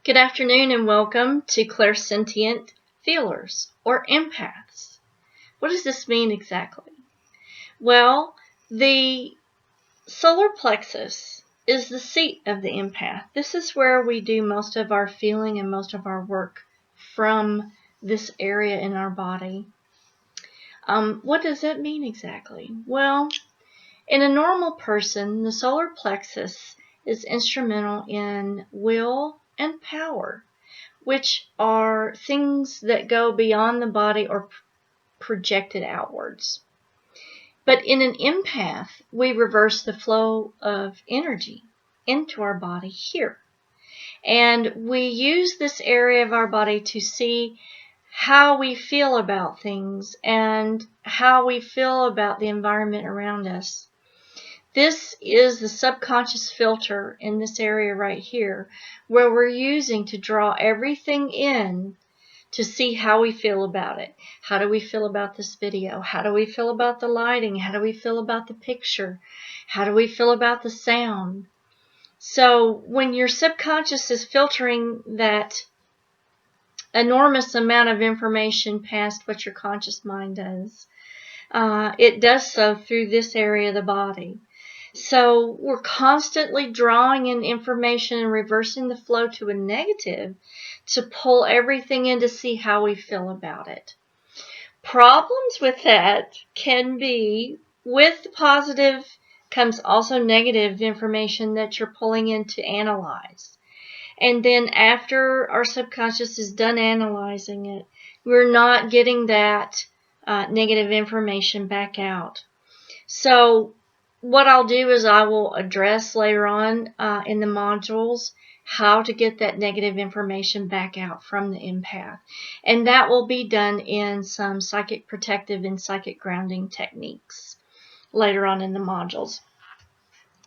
Good afternoon and welcome to Clairscentient Feelers or Empaths. What does this mean exactly? Well, the solar plexus is the seat of the empath. This is where we do most of our feeling and most of our work from this area in our body. What does that mean exactly? Well, in a normal person, the solar plexus is instrumental in will and power, which are things that go beyond the body or projected outwards. But in an empath, we reverse the flow of energy into our body here. And we use this area of our body to see how we feel about things and how we feel about the environment around us. This is the subconscious filter in this area right here, where we're using to draw everything in to see how we feel about it. How do we feel about this video? How do we feel about the lighting? How do we feel about the picture? How do we feel about the sound? So when your subconscious is filtering that enormous amount of information past what your conscious mind does, it does so through this area of the body. So we're constantly drawing in information and reversing the flow to a negative to pull everything in to see how we feel about it. Problems with that can be with the positive comes also negative information that you're pulling in to analyze. And then after our subconscious is done analyzing it, we're not getting that negative information back out. So what I'll do is I will address later on in the modules how to get that negative information back out from the empath. And that will be done in some psychic protective and psychic grounding techniques later on in the modules.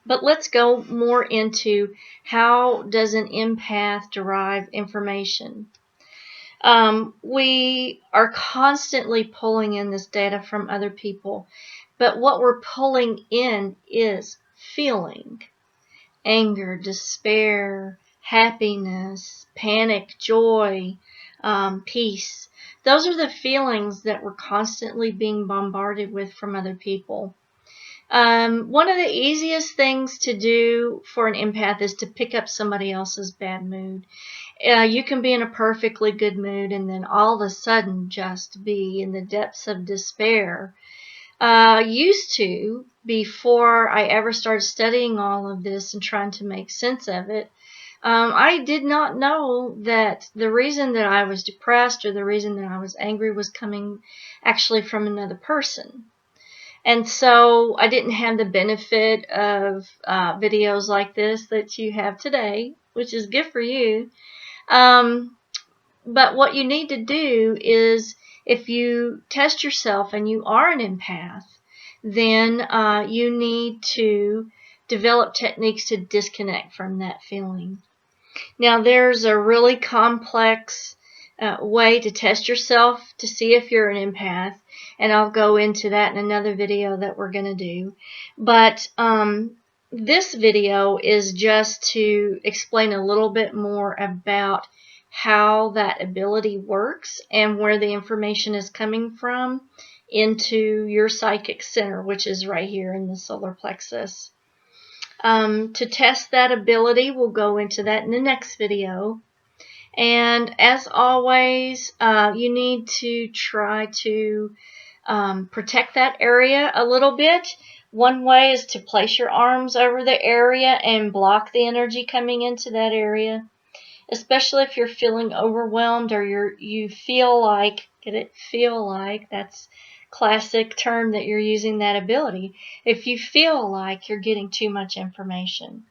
But let's go more into how does an empath derive information. We are constantly pulling in this data from other people, but what we're pulling in is feeling. Anger, despair, happiness, panic, joy, peace. Those are the feelings that we're constantly being bombarded with from other people. One of the easiest things to do for an empath is to pick up somebody else's bad mood. You can be in a perfectly good mood and then all of a sudden just be in the depths of despair. Used to, before I ever started studying all of this and trying to make sense of it, I did not know that the reason that I was depressed or the reason that I was angry was coming actually from another person. And so I didn't have the benefit of videos like this that you have today, which is good for you. But what you need to do is, if you test yourself and you are an empath, then you need to develop techniques to disconnect from that feeling. Now, there's a really complex way to test yourself to see if you're an empath, and I'll go into that in another video that we're going to do. But this video is just to explain a little bit more about how that ability works and where the information is coming from into your psychic center, which is right here in the solar plexus. To test that ability, we'll go into that in the next video. And as always, you need to try to protect that area a little bit. One way is to place your arms over the area and block the energy coming into that area, especially if you're feeling overwhelmed or you feel like, that's classic term that you're using that ability, if you feel like you're getting too much information.